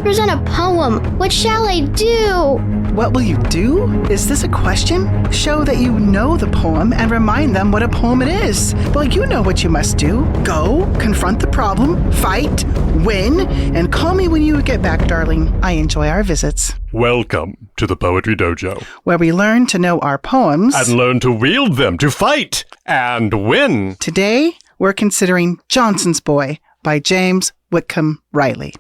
to present a poem. What shall I do? What will you do? Is this a question? Show that you know the poem and remind them what a poem it is. Well, you know what you must do. Go, confront the problem, fight, win, and call me when you get back, darling. I enjoy our visits. Welcome to the Poetry Dojo, where we learn to know our poems and learn to wield them to fight and win. Today, we're considering Johnson's Boy by James Whitcomb Riley.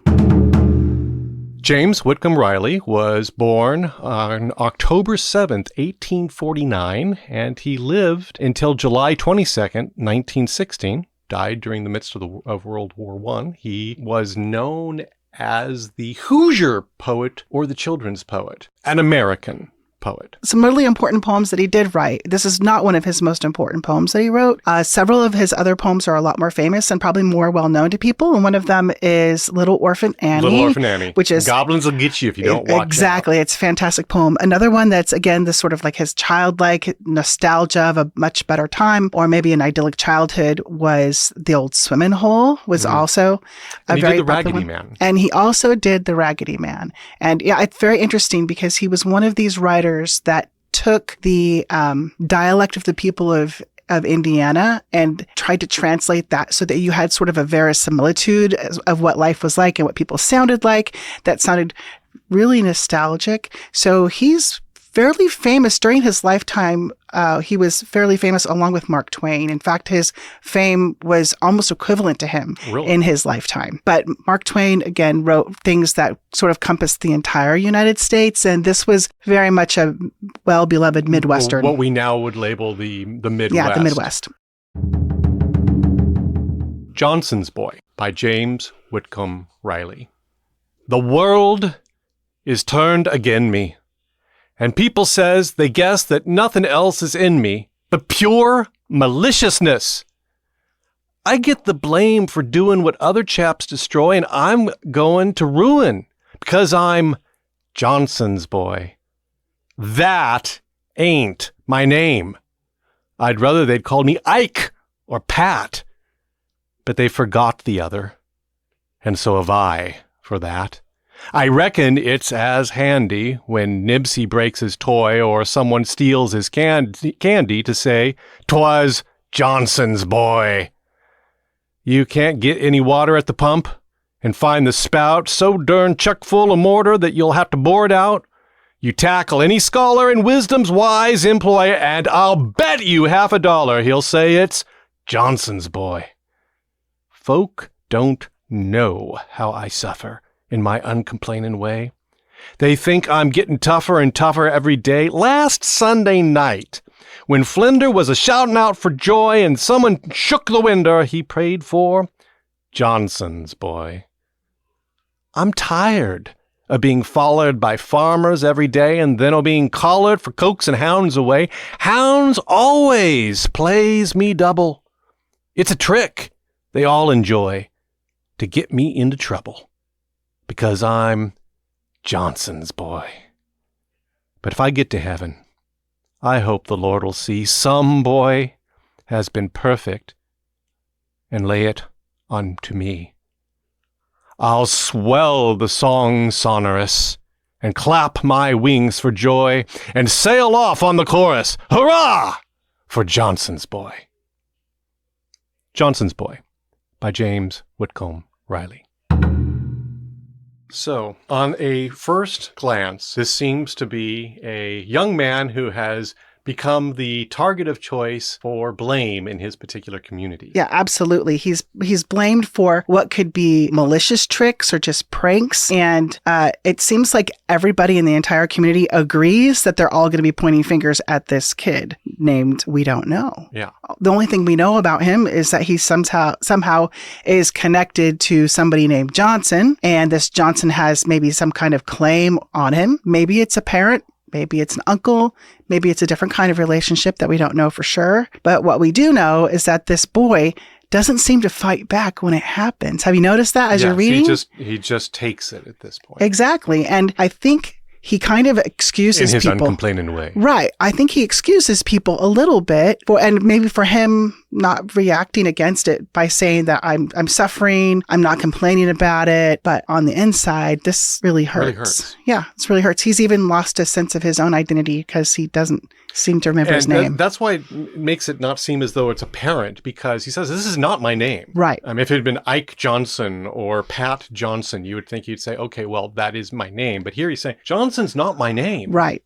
James Whitcomb Riley was born on October 7th, 1849, and he lived until July 22nd, 1916, died during the midst of World War I. He was known as the Hoosier poet or the children's poet, an American poet. Some really important poems that he did write. This is not one of his most important poems that he wrote. Several of his other poems are a lot more famous and probably more well-known to people. And one of them is Little Orphan Annie. Little Orphan Annie. Which is... Goblins will get you if you don't watch it. Exactly. It's a fantastic poem. Another one that's, again, this sort of like his childlike nostalgia of a much better time, or maybe an idyllic childhood, was The Old Swimming Hole, was also a very popular one. He did The Raggedy Man. And he also did The Raggedy Man. And yeah, it's very interesting because he was one of these writers that took the dialect of the people of Indiana and tried to translate that so that you had sort of a verisimilitude of what life was like and what people sounded like that sounded really nostalgic. So he's fairly famous during his lifetime. He was fairly famous along with Mark Twain. In fact, his fame was almost equivalent to him in his lifetime. But Mark Twain, again, wrote things that sort of compassed the entire United States. And this was very much a well-beloved Midwestern. What we now would label the Midwest. Yeah, the Midwest. Johnson's Boy by James Whitcomb Riley. The world is turned again me. And people says they guess that nothing else is in me but pure maliciousness. I get the blame for doing what other chaps destroy, and I'm going to ruin because I'm Johnson's boy. That ain't my name. I'd rather they'd call me Ike or Pat, but they forgot the other, and so have I for that. I reckon it's as handy when Nibsy breaks his toy or someone steals his candy to say, "'Twas Johnson's boy." You can't get any water at the pump and find the spout so darn chuck full of mortar that you'll have to bore it out. You tackle any scholar in wisdom's wise employ, and I'll bet you $50 he'll say it's Johnson's boy. Folk don't know how I suffer in my uncomplaining way. They think I'm getting tougher and tougher every day. Last Sunday night, when Flinder was a-shouting out for joy and someone shook the window, he prayed for Johnson's boy. I'm tired of being followed by farmers every day and then of being collared for coaxing hounds away. Hounds always plays me double. It's a trick they all enjoy to get me into trouble. Because I'm Johnson's boy. But if I get to heaven, I hope the Lord will see some boy has been perfect and lay it unto me. I'll swell the song sonorous and clap my wings for joy and sail off on the chorus. Hurrah for Johnson's boy. Johnson's Boy by James Whitcomb Riley. So, on a first glance, this seems to be a young man who has become the target of choice for blame in his particular community. Yeah, absolutely. He's blamed for what could be malicious tricks or just pranks. And it seems like everybody in the entire community agrees that they're all going to be pointing fingers at this kid named We Don't Know. Yeah. The only thing we know about him is that he somehow is connected to somebody named Johnson. And this Johnson has maybe some kind of claim on him. Maybe it's a parent. Maybe it's an uncle. Maybe it's a different kind of relationship that we don't know for sure. But what we do know is that this boy doesn't seem to fight back when it happens. Have you noticed that as you're reading? He just takes it at this point. Exactly. And I think he kind of excuses people. In his uncomplaining way. Right. I think he excuses people a little bit, and maybe for him, not reacting against it by saying that I'm suffering, I'm not complaining about it, but on the inside, this really hurts. Really hurts. Yeah, it really hurts. He's even lost a sense of his own identity because he doesn't seem to remember his name. That's why it makes it not seem as though it's apparent, because he says, this is not my name. Right. If it had been Ike Johnson or Pat Johnson, you would think he'd say, okay, well, that is my name. But here he's saying, Johnson's not my name. Right.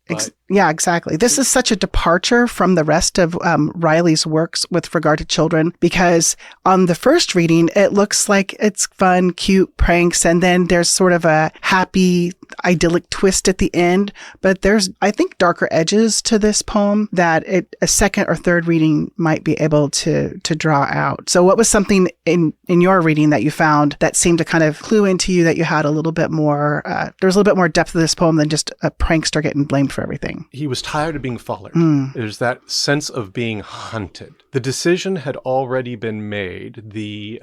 Yeah, exactly. This is such a departure from the rest of Riley's works with regard to children, because on the first reading, it looks like it's fun, cute pranks, and then there's sort of a happy, idyllic twist at the end. But there's, I think, darker edges to this poem that a second or third reading might be able to draw out. So what was something in your reading that you found that seemed to kind of clue into you that you had a little bit more, there was a little bit more depth to this poem than just a prankster getting blamed for everything? He was tired of being followed. There's that sense of being hunted. The decision had already been made. The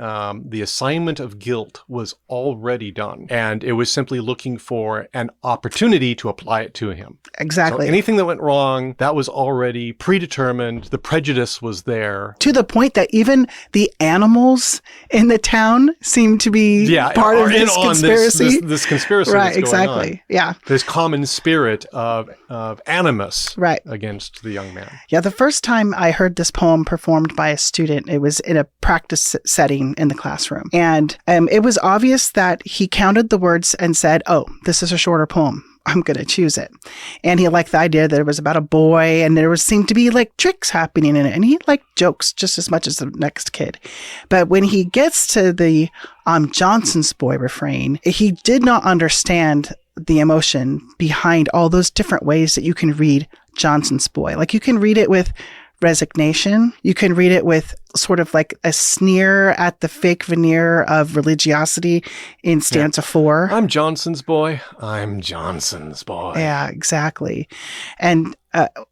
assignment of guilt was already done. And it was simply looking for an opportunity to apply it to him. Exactly. So anything that went wrong, that was already predetermined. The prejudice was there. To the point that even the animals in the town seemed to be part of this conspiracy. This conspiracy right, that's going exactly. on. Yeah. This common spirit of animus right. against the young man. Yeah, the first time I heard this poem performed by a student, it was in a practice setting in the classroom. And it was obvious that he counted the words and said, oh, this is a shorter poem. I'm going to choose it. And he liked the idea that it was about a boy and there seemed to be like tricks happening in it. And he liked jokes just as much as the next kid. But when he gets to the Johnson's boy refrain, he did not understand the emotion behind all those different ways that you can read Johnson's boy. Like you can read it with resignation. You can read it with sort of like a sneer at the fake veneer of religiosity in stanza 4. I'm Johnson's boy. I'm Johnson's boy. Yeah, exactly. And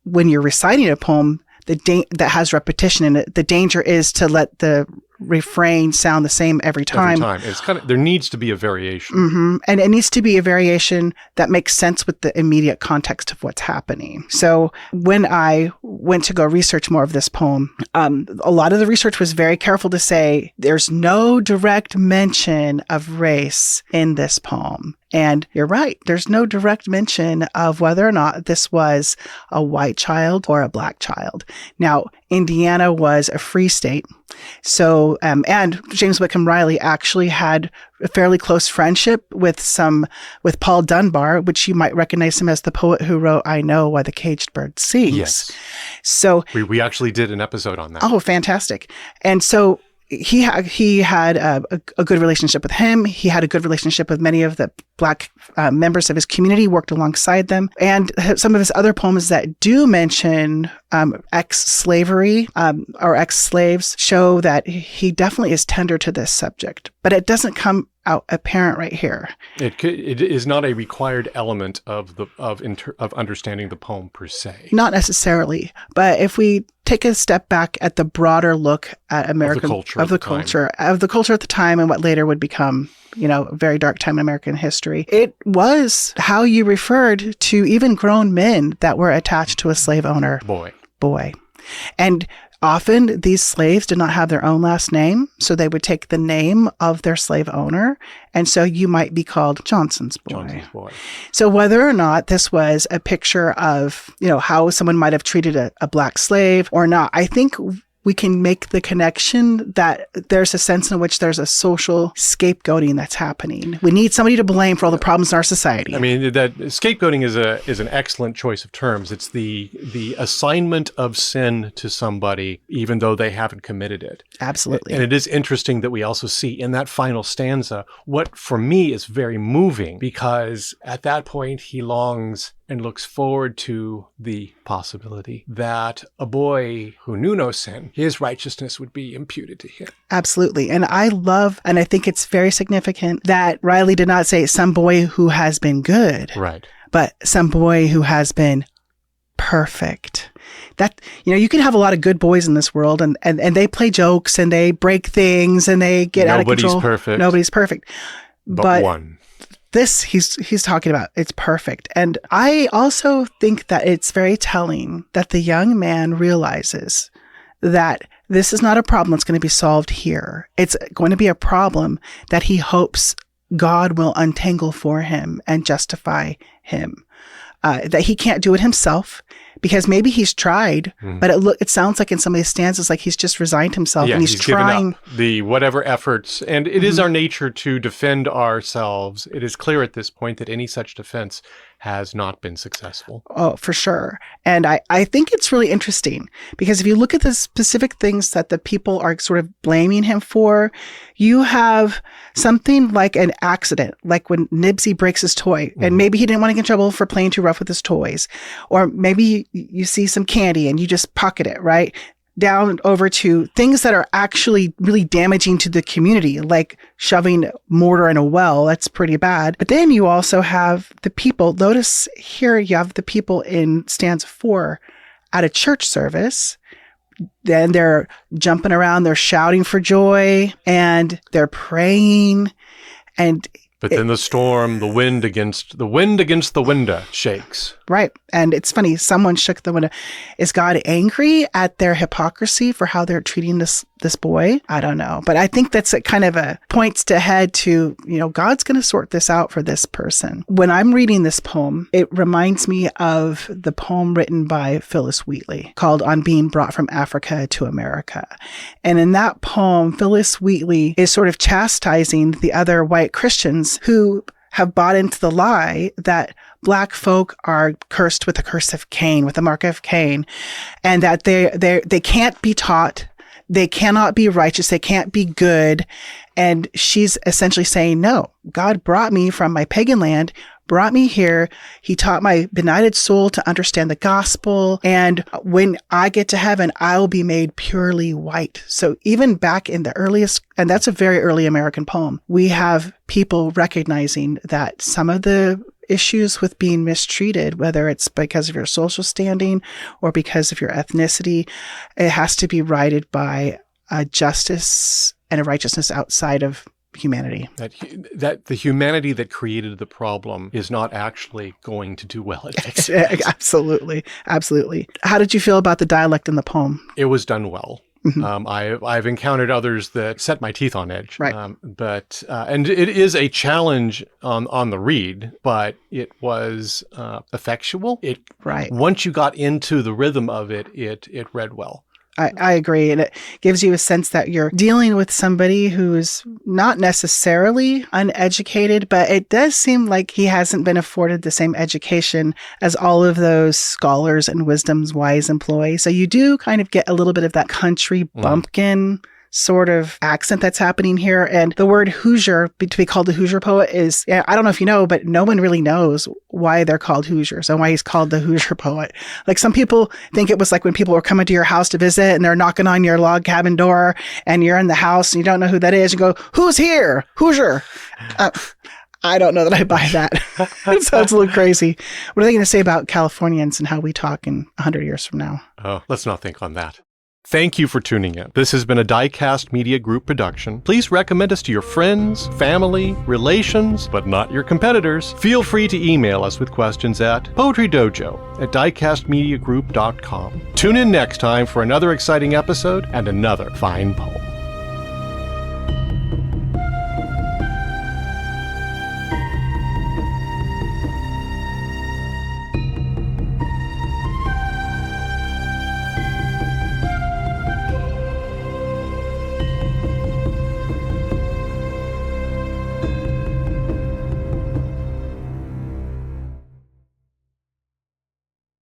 when you're reciting a poem that has repetition in it, the danger is to let the refrain sound the same every time. It's there needs to be a variation. Mm-hmm. And it needs to be a variation that makes sense with the immediate context of what's happening. So when I went to go research more of this poem, a lot of the research was very careful to say there's no direct mention of race in this poem. And you're right. There's no direct mention of whether or not this was a white child or a black child. Now, Indiana was a free state. So, and James Whitcomb Riley actually had a fairly close friendship with Paul Dunbar, which you might recognize him as the poet who wrote I Know Why the Caged Bird Sings. Yes. So we actually did an episode on that. Oh, fantastic. And so he had a good relationship with him. He had a good relationship with many of the black members of his community, worked alongside them. And some of his other poems that do mention ex-slavery or ex-slaves show that he definitely is tender to this subject. But it doesn't come out apparent right here. It is not a required element of understanding the poem per se. Not necessarily, but if we take a step back at the broader look at American of the culture at the time and what later would become, a very dark time in American history, it was how you referred to even grown men that were attached to a slave owner. Boy. And often these slaves did not have their own last name, so they would take the name of their slave owner. And so you might be called Johnson's boy. So whether or not this was a picture of, how someone might have treated a black slave or not, I think we can make the connection that there's a sense in which there's a social scapegoating that's happening. We need somebody to blame for all the problems in our society. I mean, that scapegoating is an excellent choice of terms. It's the assignment of sin to somebody, even though they haven't committed it. Absolutely. And it is interesting that we also see in that final stanza what, for me, is very moving, because at that point he longs and looks forward to the possibility that a boy who knew no sin, his righteousness would be imputed to him. Absolutely. And I think it's very significant that Riley did not say some boy who has been good. Right. But some boy who has been perfect. That, you can have a lot of good boys in this world and they play jokes and they break things and they get out of control. Nobody's perfect. But one. This he's talking about, it's perfect. And I also think that it's very telling that the young man realizes that this is not a problem that's going to be solved here. It's going to be a problem that he hopes God will untangle for him and justify him. That he can't do it himself, because maybe he's tried, but it sounds like in some of these stanzas like he's just resigned himself and he's trying. Given up the whatever efforts, and it is our nature to defend ourselves. It is clear at this point that any such defense has not been successful. Oh, for sure. And I think it's really interesting because if you look at the specific things that the people are sort of blaming him for, you have something like an accident, like when Nibsy breaks his toy, and maybe he didn't want to get in trouble for playing too rough with his toys. Or maybe you see some candy and you just pocket it, right? Down over to things that are actually really damaging to the community, like shoving mortar in a well. That's pretty bad. But then you also have the people. Notice here you have the people in stanza 4 at a church service. Then they're jumping around, they're shouting for joy, and they're praying. But then the storm, the wind against the window shakes. Right. And it's funny, someone shook the window. Is God angry at their hypocrisy for how they're treating this boy? I don't know. But I think that's kind of a points to head to, God's going to sort this out for this person. When I'm reading this poem, it reminds me of the poem written by Phyllis Wheatley called On Being Brought from Africa to America. And in that poem, Phyllis Wheatley is sort of chastising the other white Christians who have bought into the lie that Black folk are cursed with the curse of Cain, with the mark of Cain, and that they can't be taught, they cannot be righteous, they can't be good. And she's essentially saying, no, God brought me from my pagan land, brought me here. He taught my benighted soul to understand the gospel. And when I get to heaven, I will be made purely white. So even back in the earliest, and that's a very early American poem, we have people recognizing that some of the issues with being mistreated, whether it's because of your social standing or because of your ethnicity, it has to be righted by a justice and a righteousness outside of humanity. That the humanity that created the problem is not actually going to do well at fixing it. Absolutely. Absolutely. How did you feel about the dialect in the poem? It was done well. I've encountered others that set my teeth on edge. Right. And it is a challenge on the read, but it was effectual. Once you got into the rhythm of it, it read well. I agree. And it gives you a sense that you're dealing with somebody who's not necessarily uneducated, but it does seem like he hasn't been afforded the same education as all of those scholars and wisdom's wise employ. So you do kind of get a little bit of that country bumpkin sort of accent that's happening here. And the word Hoosier, to be called the Hoosier poet is, I don't know if you know, but no one really knows why they're called Hoosiers and why he's called the Hoosier poet. Like some people think it was like when people were coming to your house to visit and they're knocking on your log cabin door and you're in the house and you don't know who that is. You go, who's here? Hoosier. I don't know that I buy that. It sounds a little crazy. What are they going to say about Californians and how we talk in 100 years from now? Oh, let's not think on that. Thank you for tuning in. This has been a DieCast Media Group production. Please recommend us to your friends, family, relations, but not your competitors. Feel free to email us with questions at poetrydojo@diecastmediagroup.com. Tune in next time for another exciting episode and another fine poem.